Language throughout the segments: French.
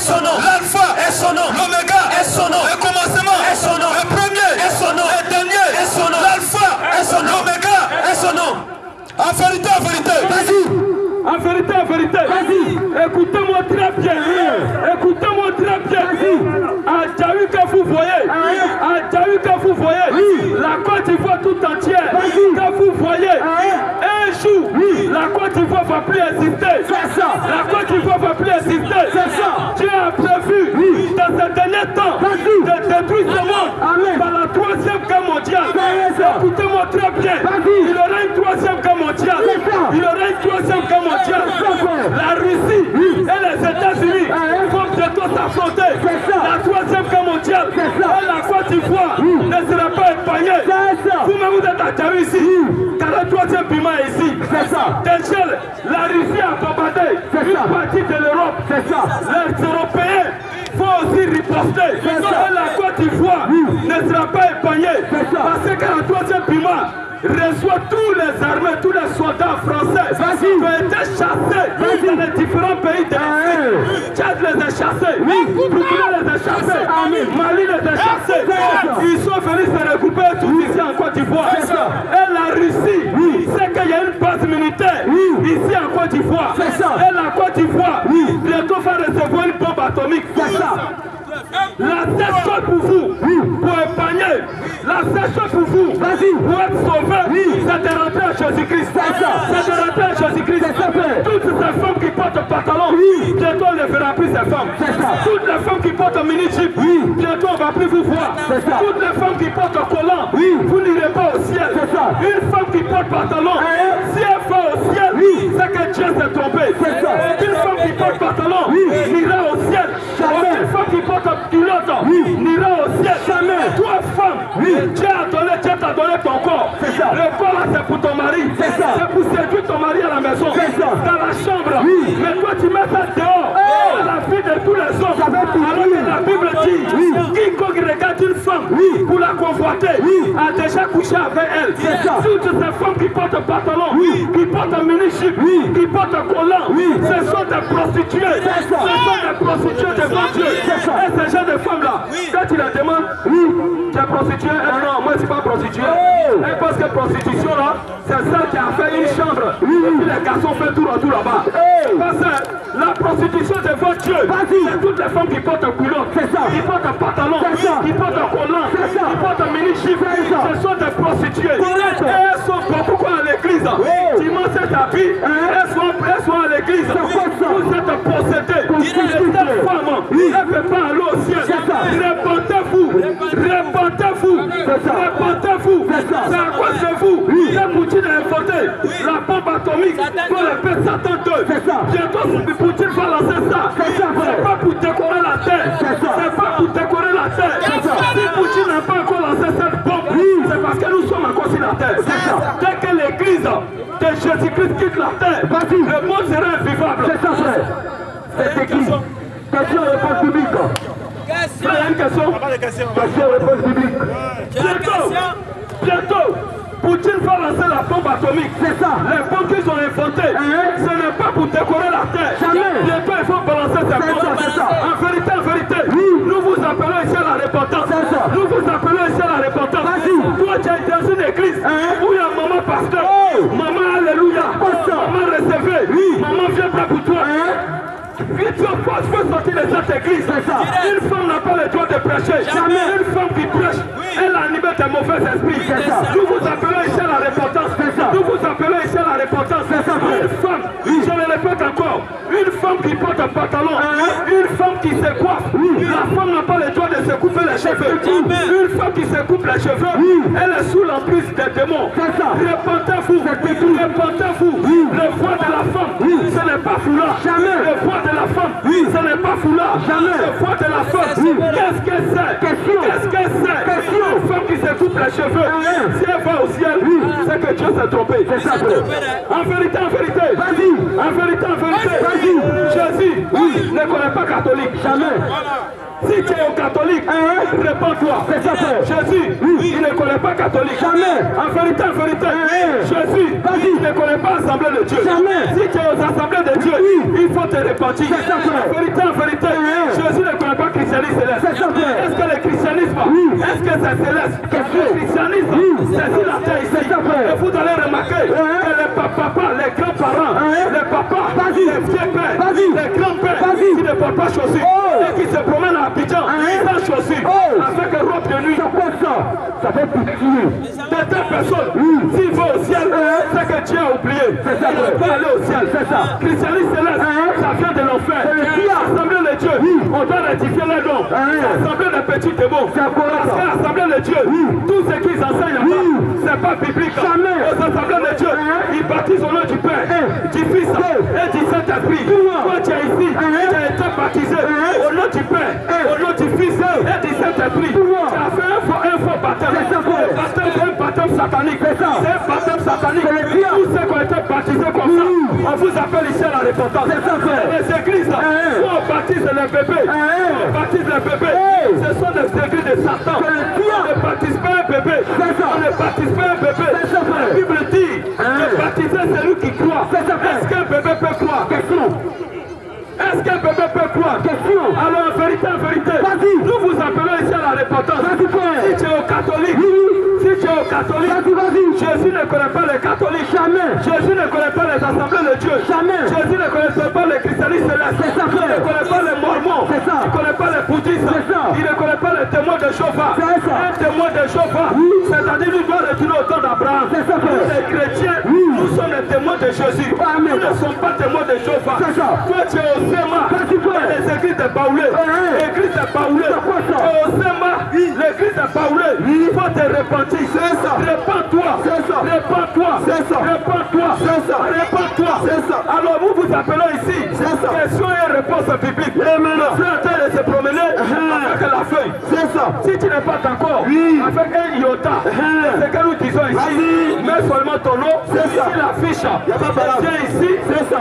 son nom. L'alpha Et son nom. l'oméga Et son nom. le commencement Et son nom. le premier Et son nom. le dernier Et son nom. l'alpha Et son nom. l'oméga Et son nom. en vérité Vas-y. En vérité, écoutez-moi très bien. Écoutez-moi très bien. À Djaïu que vous voyez, la Côte d'Ivoire tout entière, que vous voyez, un jour, la Côte d'Ivoire va plus exister. La Côte d'Ivoire va plus exister. Dieu a prévu dans ce dernier temps de détruire ce monde par la troisième guerre mondiale. Écoutez-moi très bien. Il y aura une troisième guerre mondiale. Il y aura une troisième guerre mondiale. La Russie et les États-Unis vont bientôt s'affronter. La troisième guerre mondiale et la Côte d'Ivoire ne sera pas épargnée. Vous-même vous êtes à Djaïu ici, car le troisième piment est ici. Déjà, la Russie a bombardé une partie de l'Europe. Les Européens vont aussi riposter. Et la Côte d'Ivoire ne sera pas épargnée. Parce que la troisième piment reçoit tous les armées, tous les soldats français qui ont été chassés dans les différents pays de l'Afrique. Tchad les a chassés, Burkina les a chassés, Mali les a chassés. Ils sont venus se regrouper tous ici en Côte d'Ivoire. Et la Russie sait qu'il y a une base militaire ici en Côte d'Ivoire. Et la Côte d'Ivoire bientôt va recevoir une bombe atomique. La seule chose pour vous, pour épargner, la seule chose pour vous, pour être sauvé, c'est de rentrer à Jésus-Christ. C'est de rentrer à Jésus-Christ. Toutes ces femmes qui portent pantalon, bientôt on ne verra plus ces femmes. Toutes les femmes qui portent mini-jeep, bientôt on ne va plus vous voir. Toutes les femmes qui portent collant, vous n'irez pas au ciel. Une femme qui porte pantalon, si elle va au ciel, c'est que Dieu s'est trompé. Une femme qui porte pantalon n'ira au ciel. Une femme qui porte culotte n'ira au ciel. Toi femme, Dieu t'a donné ton corps. Le corps là c'est pour ton mari. C'est pour séduire ton mari à la maison, dans la chambre. Mais toi tu mets ça dehors, la vie de tous les hommes. Alors que la Bible dit, quiconque regarde une femme pour la convoiter a déjà couché avec elle. Toutes ces femmes qui portent pantalon, qui portent mini-jupe, qui portent collant, ce sont des prostituées. Ce sont des prostituées devant Dieu. Et ces gens de femmes là, quand tu les demandes, tu es prostituée, non, moi je ne suis pas prostituée. Et parce que prostitution là, c'est ça qui a fait une chambre. Et puis les garçons font tout autour là-bas. Parce que la prostitution devant Dieu, c'est toutes les femmes qui portent culotte, qui portent pantalon, qui portent collant, qui portent mini-jupe. Ce sont des prostituées. Et elles sont beaucoup à l'église. Dimanche c'est habillé, elles sont à l'église. Vous êtes possédés. Et cette femme, elle ne peut pas aller au ciel. Répentez-vous. Répentez-vous. C'est à cause de vous que Poutine a inventé la bombe atomique pour le paix Satan 2. Bientôt, Poutine va lancer ça. C'est pas pour décorer la terre. C'est pas pour décorer la terre. Si Poutine n'a pas encore lancé cette bombe, c'est parce que nous sommes encore sur la terre. Dès que l'église de Jésus-Christ quitte la terre, le monde sera invivable. C'est ça, frère. Cette église. Question réponse publique. Il y a une question. Question réponse publique. Bientôt, Poutine va lancer la bombe atomique. C'est ça. Les bombes qu'ils ont inventées, ce n'est pas pour décorer la terre. Bientôt, il faut balancer ces bombes. En vérité, nous vous appelons ici à la repentance. Nous vous appelons ici à la repentance. Toi, tu es dans une église où il y a maman pasteur, maman alléluia, maman recevée, maman vient pas pour toi. Vite, tu peux sortir de cette église. Une femme n'a pas le droit de prêcher. Une femme qui prêche, elle anime des mauvais esprits. Nous vous appelons ici à la repentance. Nous vous appelons ici à la repentance. Une femme, je le répète encore, une femme qui porte un pantalon, une femme qui se coiffe. La femme n'a pas le droit de se couper les cheveux. Une femme qui se coupe les cheveux, elle est sous l'emprise des démons. Repentez-vous. Repentez-vous. Le voix de la femme, ce n'est pas foulard. Le voix de la femme, ce n'est pas foulard. Le voix de la femme, qu'est-ce que c'est? Qu'est-ce que c'est? Une femme qui se coupe les cheveux, si elle va au ciel, c'est que Dieu s'est trompé. C'est ça. En vérité, Jésus ne connaît pas catholique. Jamais. Si tu es au catholique, réponds-toi. Jésus, il ne connaît pas catholique. Jamais. En vérité, Jésus, il ne connaît pas l'assemblée de Dieu. Jamais. Si tu es aux assemblées de Dieu, il faut te repentir. En vérité, sur la terre ici. Et vous allez remarquer que les papas, les grands-parents, les papas, les vieux pères, les grands-pères qui ne portent pas chaussures et qui se promènent à Abidjan sans chaussures, avec une robe de nuit. Ça peut tuer. De telles personnes, s'il va au ciel, c'est que Dieu a oublié. Il ne peut aller au ciel. Christianisme céleste, ça vient de l'enfer. L'assemblée de Dieu, on doit rectifier les noms. L'assemblée des petits démons. Parce que l'assemblée de Dieu, tout ce qu'ils enseignent là-bas, c'est pas biblique. Aux assemblées de Dieu, ils baptisent au nom du Père, du Fils et du Saint-Esprit. Toi tu es ici, tu as été baptisé au nom du Père, au nom du Fils et du Saint-Esprit. Tu as fait un faux baptême. Le baptême, c'est un baptême satanique. C'est un baptême satanique. Tous ceux qui ont été baptisés comme ça, on vous appelle ici à la repentance. Les églises là, où on baptise les bébés, on baptise les bébés, ce sont des églises de Satan. On ne baptise pas un bébé. On ne baptise pas un bébé. La Bible dit de baptiser celui qui croit. Est-ce qu'un bébé peut croire? Est-ce qu'un bébé peut croire? Alors en vérité, nous vous appelons ici à la repentance. Si tu es au catholique, Jésus ne connaît pas les catholiques. Jamais. Jésus ne connaît pas les assemblées de Dieu. Jamais. Jésus ne connaît pas les christianistes célestes. Il ne connaît pas les mormons. Il ne connaît pas les bouddhistes. Il ne connaît pas les témoins de Jéhovah. Un témoin de Jéhovah, c'est-à-dire qu'il doit retourner au temps d'Abraham. Nous les chrétiens, nous sommes les témoins de Jésus. Nous ne sommes pas témoins de Jéhovah. Toi tu es au SEMA, les églises de Baoulé. L'église de Baoulé. Tu es au SEMA, l'église de Baoulé. Il faut te repentir. Répands-toi. Alors vous appelez ici. Questions et réponses bibliques. Le frère est en train de se promener avec la feuille. Si tu n'es pas d'accord avec un iota, c'est que nous disons ici, mets seulement ton nom, ici l'affiche, viens ici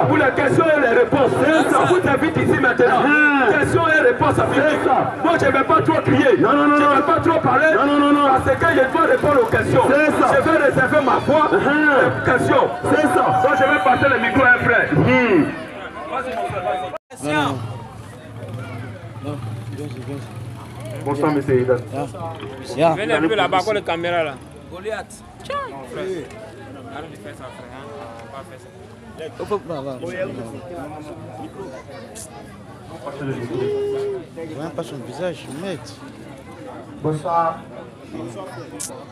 pour les questions et les réponses. Vous t'invite ici maintenant. Questions et réponses bibliques. Moi je ne vais pas trop crier, je ne vais pas trop parler, parce que je dois répondre aux questions. Je vais réserver ma voix aux questions. Donc je vais passer le micro à un frère. Bonsoir, monsieur Edan. Venez un peu là-bas, quoi, la caméra là. Goliath. Tiens. Arrête de faire ça, frère. On va faire ça. Rien pas son visage, mec. Bonsoir.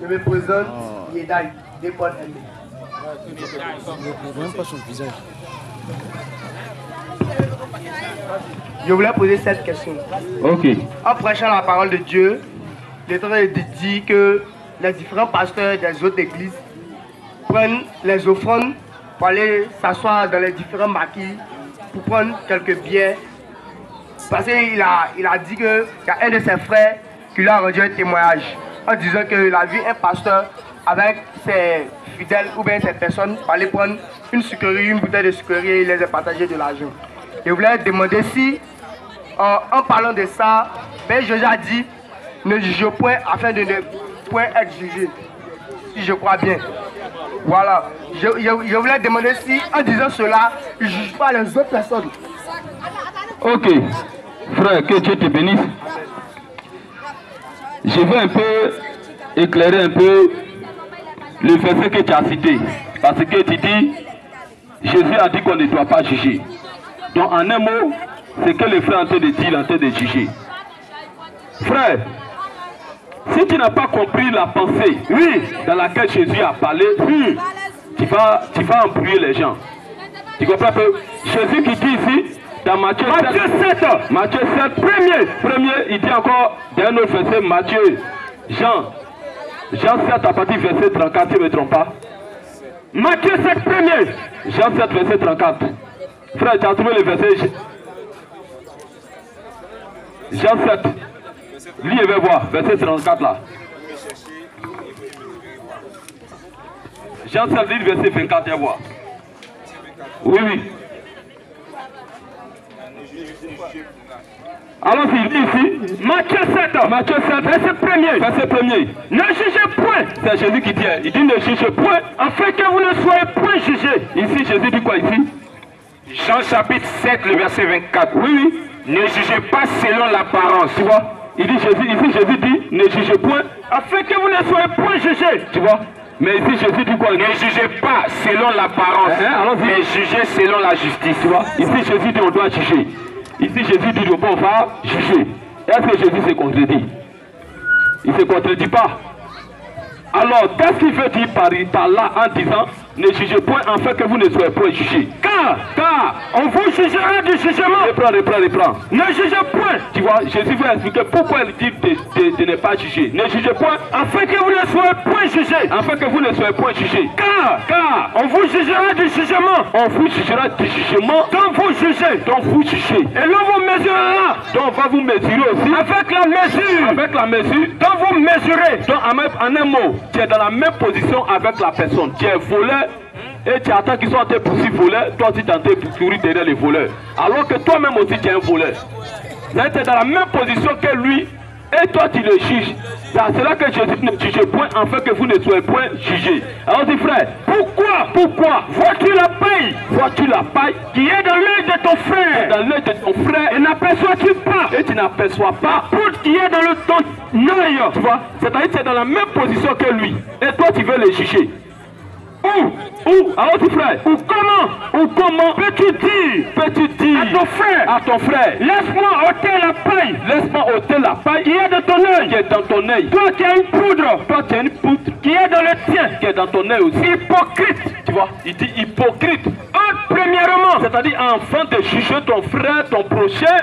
Je me présente, Yedaï, Dépôt M. Rien pas son visage. Je voulais poser cette question. Ok. En prêchant la parole de Dieu, l'Éternel dit que les différents pasteurs des autres églises prennent les offrandes pour aller s'asseoir dans les différents maquis pour prendre quelques biens. Parce qu'il a dit qu'il y a un de ses frères qui lui a rendu un témoignage en disant qu'il a vu un pasteur avec ses fidèles ou bien ses personnes pour aller prendre une sucrerie, une bouteille de sucrerie et il les a partagé de l'argent. Je voulais demander si, en parlant de ça, ben Jésus a dit ne jugez point afin de ne point être jugé. Si je crois bien. Voilà. Je voulais demander si, en disant cela, il ne juge pas les autres personnes. Ok. Frère, que Dieu te bénisse. Je vais un peu éclairer un peu le verset que tu as cité. Parce que tu dis, Jésus a dit qu'on ne doit pas juger. Donc en un mot, c'est que le frère est en train de dire, en train de juger. Frère, si tu n'as pas compris la pensée dans laquelle Jésus a parlé, tu vas embrouiller les gens. Tu comprends que Jésus qui dit ici, dans Matthieu 7, premier, il dit encore, dans un autre verset, Jean 7 à partir du verset 34, si je ne me trompe pas. Matthieu 7, premier. Jean 7, verset 34. Frère, tu as trouvé le verset Jean 7. Lis et va voir, verset 34 là. Jean 7, lis verset 24 et voir. Oui. Alors il dit ici, Matthieu 7, verset premier. Ne jugez point. C'est Jésus qui dit, il dit ne jugez point, afin que vous ne soyez point jugés. Ici, Jésus dit quoi ici? Jean chapitre 7, le verset 24. Oui. Ne jugez pas selon l'apparence. Tu vois? Il dit Jésus dit, ne jugez point, afin que vous ne soyez point jugés. Tu vois? Mais ici, Jésus dit quoi? Ne jugez pas selon l'apparence, mais jugez selon la justice. Tu vois? Ici, Jésus dit on doit juger. Ici, Jésus dit on va juger. Est-ce que Jésus se contredit? Il ne se contredit pas. Alors, qu'est-ce qu'il veut dire par là en disant ne jugez point afin que vous ne soyez point jugés? Car on vous jugera du jugement. Reprends. Ne jugez point. Tu vois, Jésus veut expliquer pourquoi il dit de ne pas juger. Ne jugez point afin que vous ne soyez point jugés. Afin que vous ne soyez point jugés. Car on vous jugera du jugement. On vous jugera du jugement dont vous jugez. Et l'on vous mesurera. Donc on va vous mesurer aussi. Avec la mesure dont vous mesurez. Donc en un mot, tu es dans la même position avec la personne. Tu es voleur et tu attends qu'ils soient en train de poursuivre voleur. Toi aussi tu es en train de courir derrière les voleurs. Alors que toi-même aussi tu es un voleur. Tu es dans la même position que lui et toi tu le juges. C'est cela que Jésus ne juge point afin que vous ne soyez point jugés. Alors dis frère, pourquoi vois-tu la paille qui est dans l'œil de ton frère, et n'aperçois-tu pas, et tu n'aperçois pas la poudre qui est dans ton œil? Tu vois, c'est-à-dire que tu es dans la même position que lui et toi tu veux le juger. Alors dis frère, ou comment peux-tu dire à ton frère, laisse-moi ôter la paille qui est dans ton œil, toi qui as une poudre qui est dans le tien, qui est dans ton œil aussi. Hypocrite, tu vois, il dit hypocrite. Premièrement, c'est-à-dire afin de juger ton frère, ton prochain.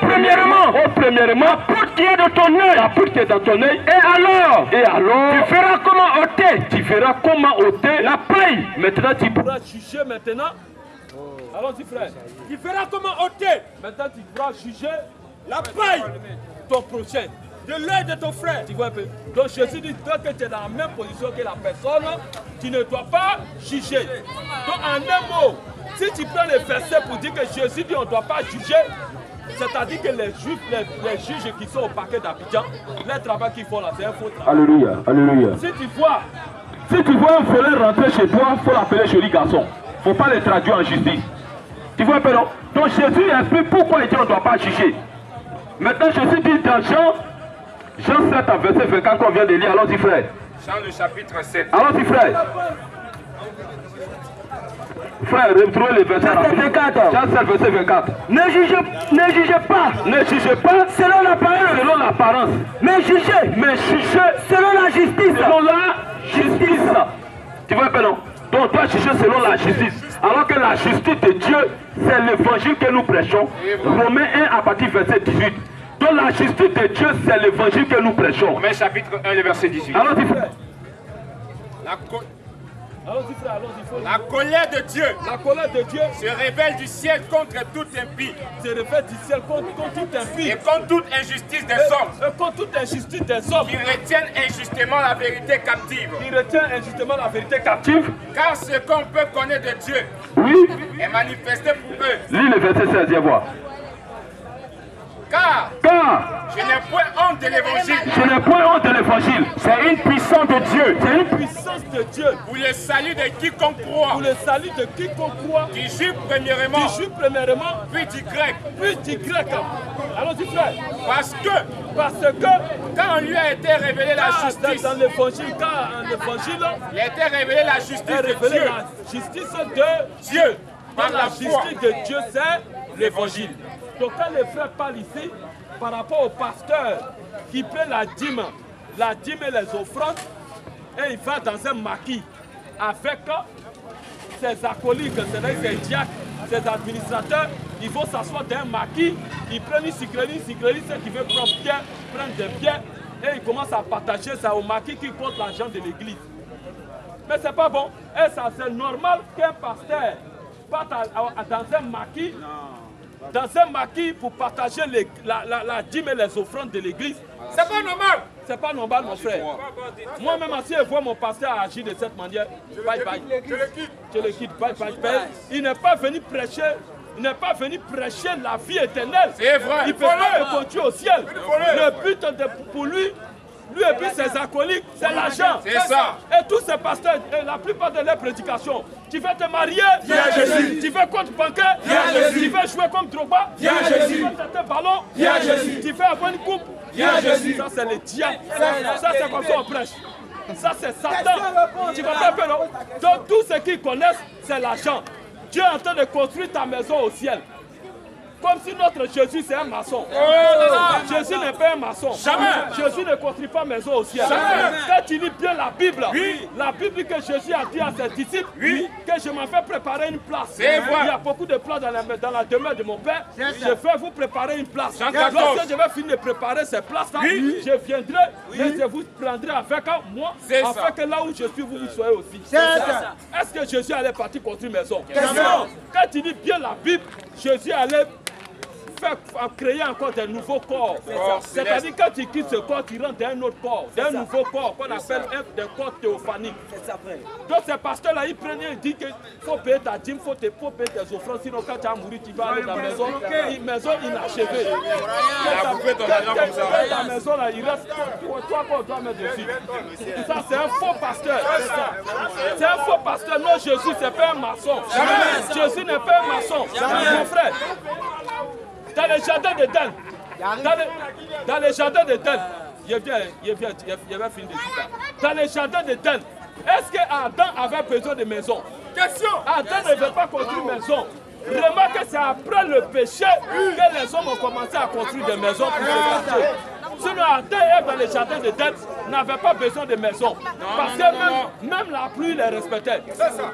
Premièrement, la poudre qui est dans ton œil, et alors, tu verras comment ôter la paille. Maintenant, tu pourras juger maintenant. Allons-y, frère. Tu verras comment ôter. Maintenant, tu pourras juger la paille, ton prochain, de l'œil de ton frère. Tu vois un peu. Donc, Jésus dit toi que tu es dans la même position que la personne, tu ne dois pas juger. Donc, en un mot, si tu prends les versets pour dire que Jésus dit on ne doit pas juger, c'est-à-dire que les juges qui sont au parquet d'Abidjan, le travail qu'ils font là, c'est un faux travail. Alléluia. Si tu vois un voleur rentrer chez toi, il faut l'appeler joli garçon. Il ne faut pas le traduire en justice. Tu vois un peu non? Donc Jésus explique pourquoi il dit on ne doit pas juger. Maintenant Jésus dit dans Jean 7 à verset 24 qu'on vient de lire. Allons-y frère. Jean le chapitre 7. Allons-y frère. Frère, retrouvez le verset rapide. Jean 7, verset 24. Ne jugez pas selon l'apparence. Mais jugez selon la justice. Tu vois un peu non? Donc on doit juger selon la justice. Alors que la justice de Dieu, c'est l'évangile que nous prêchons. Romains 1 à partir du verset 18. Donc la justice de Dieu, c'est l'évangile que nous prêchons. Romains chapitre 1, le verset 18. Allons-y frère. La colère de Dieu se révèle du ciel contre tout impie. Et contre toute injustice des hommes. Qui retiennent injustement la vérité captive. Car ce qu'on peut connaître de Dieu est manifesté pour eux. Lis le verset 16, viens voir. Car je n'ai point honte de l'évangile. C'est une puissance de Dieu. Pour le salut de quiconque croit. Qui juge premièrement. Puis du grec. Allons-y frère. Parce que quand on lui a été révélé la justice. Dans l'évangile, il a été révélé la justice de Dieu. La justice de Dieu. Par la justice de Dieu, c'est l'évangile. Donc quand les frères parlent ici, par rapport au pasteur qui paie la dîme et les offrandes, et il va dans un maquis avec ses acolytes, c'est-à-dire ses diacres, ses administrateurs, ils vont s'asseoir dans un maquis, ils prennent une cyclerie, ceux qui veulent prendre pierre, prennent des pierres, et ils commencent à partager ça au maquis qui compte l'argent de l'église. Mais c'est pas bon, et ça c'est normal qu'un pasteur parte dans un maquis. Dans un maquis pour partager la dîme et les offrandes de l'église. C'est pas normal. C'est pas normal, mon frère. Moi-même, si je vois mon pasteur agir de cette manière, bye bye. Je le quitte. Bye bye. Il n'est pas venu prêcher. Il n'est pas venu prêcher la vie éternelle. C'est vrai. Il peut pas continuer au ciel. Le but pour lui et puis ses acolytes, c'est l'argent. C'est ça. Et tous ces pasteurs, et la plupart de leurs prédications, tu veux te marier, viens Jésus. Tu veux compte bancaire, viens Jésus. Tu veux jouer comme Drogba, viens Jésus. Tu veux tâter un ballon, viens Jésus. Tu veux avoir une coupe, viens Jésus. Ça c'est le diable. Ça c'est comme ça on prêche. Ça c'est Satan. Tu vas pas faire. Donc tous ceux qui connaissent, c'est l'argent. Dieu est en train de construire ta maison au ciel. Comme si notre Jésus c'est un maçon. Jésus n'est pas un maçon. Jamais. Jésus ne construit pas maison au ciel. Jamais. Quand tu lis bien la Bible, la Bible que Jésus a dit à ses disciples, que je m'en fais préparer une place. Il y a beaucoup de places dans la demeure de mon Père. Je vais vous préparer une place. Lorsque je vais finir de préparer ces places-là, je viendrai et je vous prendrai avec moi, afin que là où je suis, vous y soyez aussi. Est-ce que Jésus allait partir construire une maison? Quand tu lis bien la Bible, Jésus allait créer encore des nouveaux corps. C'est-à-dire quand tu quittes ce corps, tu rentres dans un autre corps, dans un nouveau corps qu'on appelle des corps théophaniques. Donc ces pasteurs-là, ils prennent et disent qu'il faut payer ta dîme, il faut payer tes offrandes, sinon quand tu as mouru, tu vas aller dans la maison, une maison inachevée. La maison là, il reste toi qu'on doit mettre dessus. Ça c'est un faux pasteur. C'est un faux pasteur. Non, Jésus c'est pas un maçon. Jésus n'est pas un maçon. Mon frère. Dans les jardins d'Éden, dans les jardins d'Éden, je vais finir de dire. Dans les jardins d'Éden, est-ce qu'Adam avait besoin de maison? Question. Adam ne veut pas construire une maison. Remarque que c'est après le péché que les hommes ont commencé à construire des maisons pour se cacher. Sinon, Adam et Ève dans les jardins d'Éden n'avaient pas besoin de maison. Parce que même la pluie les respectait. Les serpents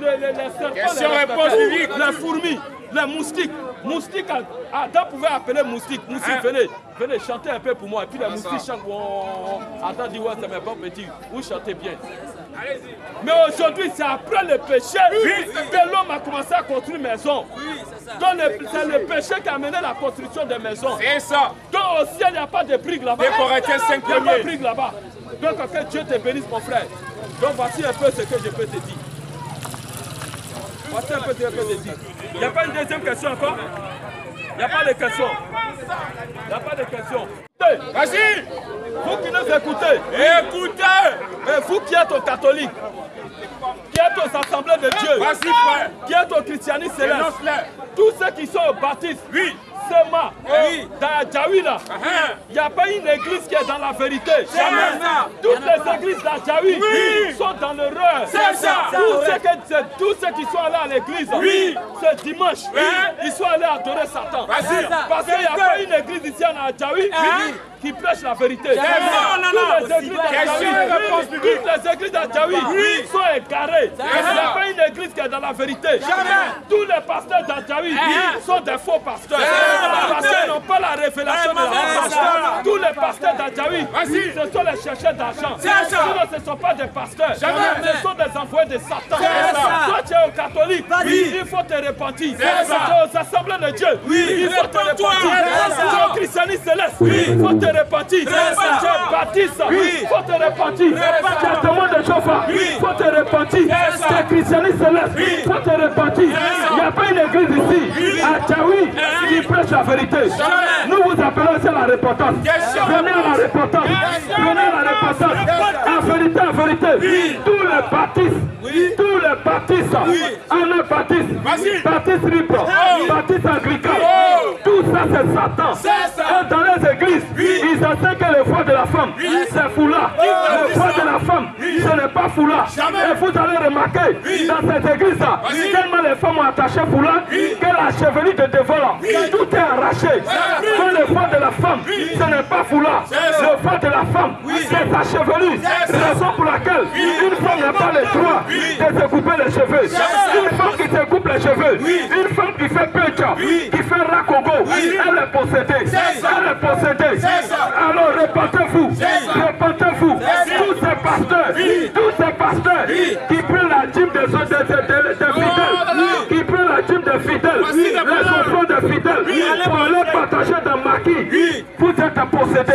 les respectaient. Les fourmis, les moustiques. Adam pouvait appeler moustique. Moustique, venez chanter un peu pour moi. Et puis les moustiques chantent. Adam dit, ouais, c'est mes bons petits. Vous chantez bien. Mais aujourd'hui, c'est après le péché que l'homme a commencé à construire une maison. Donc c'est le péché qui a amené la construction des maisons. C'est ça. Donc au ciel, il n'y a pas de briques là-bas. Il n'y a pas de briques là-bas. Donc que Dieu te bénisse, mon frère. Donc voici un peu ce que je peux te dire. Voici un peu ce que je peux te dire. Il n'y a pas une deuxième question encore? Il n'y a pas de question. Il n'y a pas de question. Vas-y. Vous qui nous écoutez. Écoutez. Et vous qui êtes aux catholiques, qui êtes aux assemblées de Dieu, qui êtes au christianisme céleste, tous ceux qui sont aux baptistes, Sema, dans Djaoui là, il n'y a pas une église qui est dans la vérité. Toutes les églises d'Adjaoui sont dans l'erreur. Tous ceux qui sont allés à l'église ce dimanche, ils sont allés adorer Satan. Parce qu'il n'y a pas une église ici en Adjaoui qui prêche la vérité. Toutes les églises d'Adjaoui sont égarées. Il n'y a pas une église qui est dans la vérité. Tous les pasteurs d'Adjaoui sont des faux pasteurs. Parce qu'ils n'ont pas la révélation de la parole. Tous les pasteurs d'Adjaoui, ce sont les chercheurs d'argent. Sinon, ce ne sont pas des pasteurs. Ce sont des envoyés de Satan. Toi, tu es au catholique, il faut te repentir. Tu es aux assemblées de Dieu, il faut te repentir. Tu es au christianisme céleste, il faut te repentir. Tu es baptiste, il faut te repentir. Tu es témoin de Jéhovah, il faut te repentir. Tu es christianisme céleste, il faut te repentir. Il n'y a pas une église ici, à Djaoui, qui prêche la vérité. Nous vous appelons à la repentance. Venez à la repentance. Venez à la repentance. En vérité, tous les baptistes, baptistes libres, baptistes agricoles, tout ça c'est Satan. Et dans les églises, ils enseignent que le foie de la femme, c'est foulard. Le foie de la femme, ce n'est pas foulard. Et vous allez remarquer, dans cette église-là, tellement les femmes ont attaché foulard, que la chevelure de devant, tout est arraché. Que le foie de la femme, ce n'est pas foulard. Le foie de la femme, c'est sa chevelure. Raison pour laquelle une femme n'a pas le droit de se couper les cheveux. Une femme qui se coupe les cheveux, une femme qui fait pecha, qui fait rakogo, elle est possédée. Elle est possédée. Alors repentez-vous. Repentez-vous. Tous ces pasteurs qui prennent la dîme des fidèles, qui prennent la dîme des fidèles, les enfants des fidèles, pour aller partager dans maquis, vous êtes possédés.